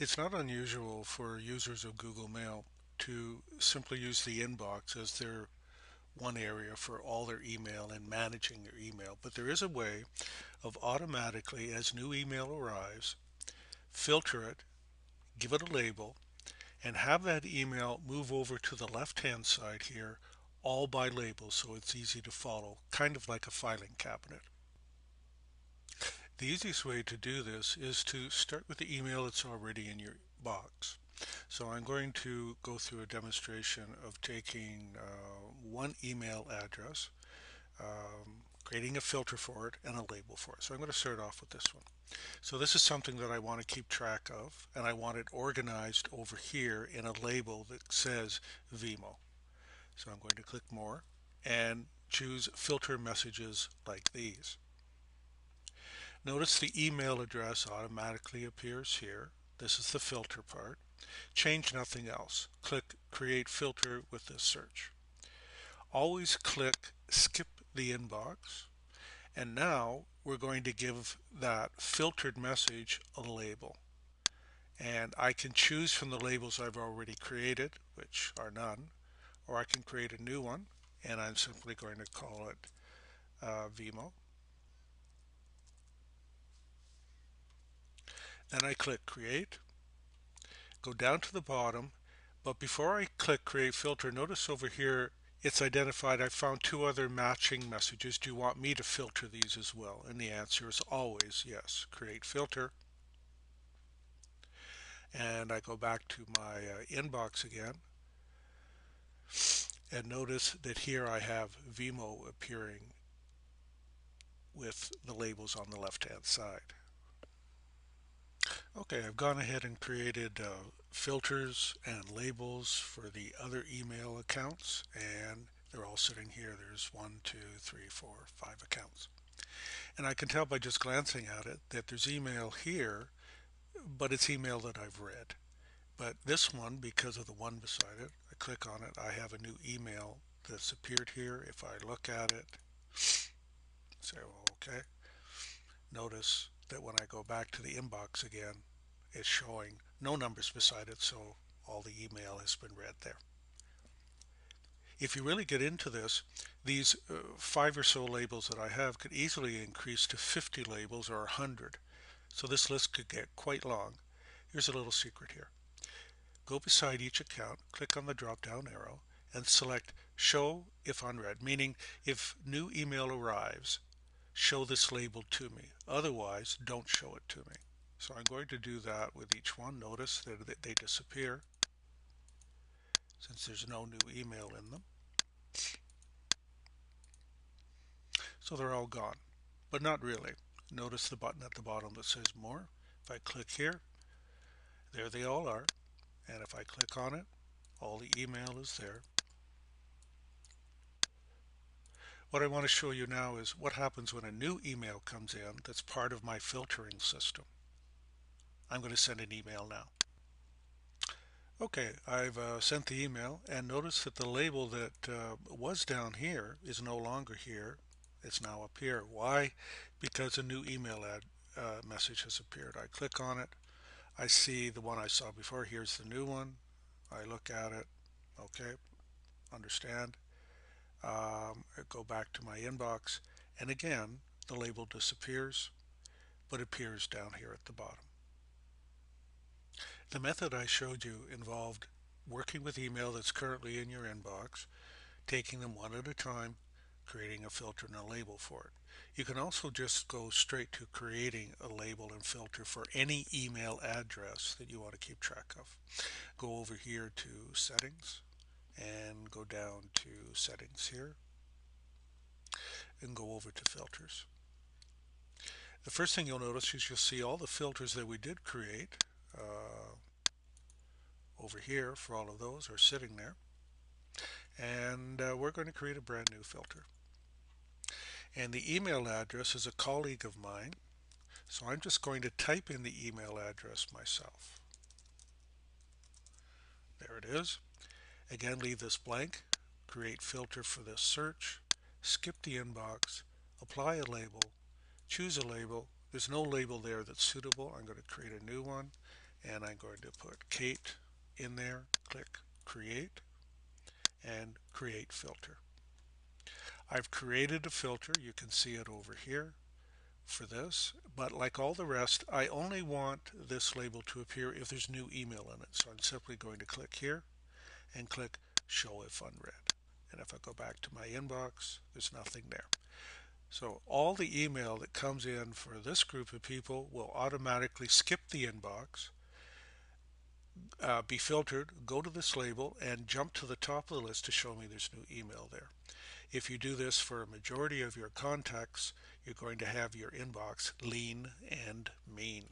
It's not unusual for users of Google Mail to simply use the inbox as their one area for all their email and managing their email. But there is a way of automatically, as new email arrives, filter it, give it a label, and have that email move over to the left-hand side here, all by label, so it's easy to follow, kind of like a filing cabinet. The easiest way to do this is to start with the email that's already in your box. So I'm going to go through a demonstration of taking one email address, creating a filter for it, and a label for it. So I'm going to start off with this one. So this is something that I want to keep track of, and I want it organized over here in a label that says Vimo. So I'm going to click More and choose Filter Messages like these. Notice the email address automatically appears here. This is the filter part. Change nothing else. Click Create Filter with this search. Always click Skip the Inbox. And now we're going to give that filtered message a label. And I can choose from the labels I've already created, which are none, or I can create a new one, and I'm simply going to call it Vimo. Then I click Create, go down to the bottom, but before I click Create Filter, notice over here it's identified I found two other matching messages. Do you want me to filter these as well? And the answer is always yes. Create Filter. And I go back to my inbox again, and notice that here I have Vimo appearing with the labels on the left hand side. Okay, I've gone ahead and created filters and labels for the other email accounts, and they're all sitting here. There's 1, 2, 3, 4, 5 accounts. And I can tell by just glancing at it that there's email here, but it's email that I've read. But this one, because of the one beside it, I click on it, I have a new email that's appeared here. If I look at it, say, well, okay, notice that when I go back to the inbox again, it's showing no numbers beside it, so all the email has been read there. If you really get into this, these 5 or so labels that I have could easily increase to 50 labels or 100. So this list could get quite long. Here's a little secret here. Go beside each account, click on the drop-down arrow, and select Show if unread, meaning if new email arrives, show this label to me. Otherwise, don't show it to me. So I'm going to do that with each one. Notice that they disappear since there's no new email in them. So they're all gone, but not really. Notice the button at the bottom that says More. If I click here, there they all are. And if I click on it, all the email is there. What I want to show you now is what happens when a new email comes in that's part of my filtering system. I'm going to send an email now. Okay, I've sent the email, and notice that the label that was down here is no longer here. It's now up here. Why? Because a new email message has appeared. I click on it. I see the one I saw before. Here's the new one. I look at it. Okay, understand. I go back to my inbox, and again, the label disappears, but appears down here at the bottom. The method I showed you involved working with email that's currently in your inbox, taking them one at a time, creating a filter and a label for it. You can also just go straight to creating a label and filter for any email address that you want to keep track of. Go over here to Settings and go down to Settings here and go over to Filters. The first thing you'll notice is you'll see all the filters that we did create over here for all of those are sitting there. And we're going to create a brand new filter. And the email address is a colleague of mine, so I'm just going to type in the email address myself. There it is. Again, leave this blank, create filter for this search, skip the inbox, apply a label, choose a label. There's no label there that's suitable. I'm going to create a new one, and I'm going to put Kate in there, click create, and create filter. I've created a filter. You can see it over here for this, but like all the rest, I only want this label to appear if there's new email in it. So I'm simply going to click here and click show if unread. And if I go back to my inbox, there's nothing there. So all the email that comes in for this group of people will automatically skip the inbox, be filtered, go to this label, and jump to the top of the list to show me there's new email there. If you do this for a majority of your contacts, you're going to have your inbox lean and mean.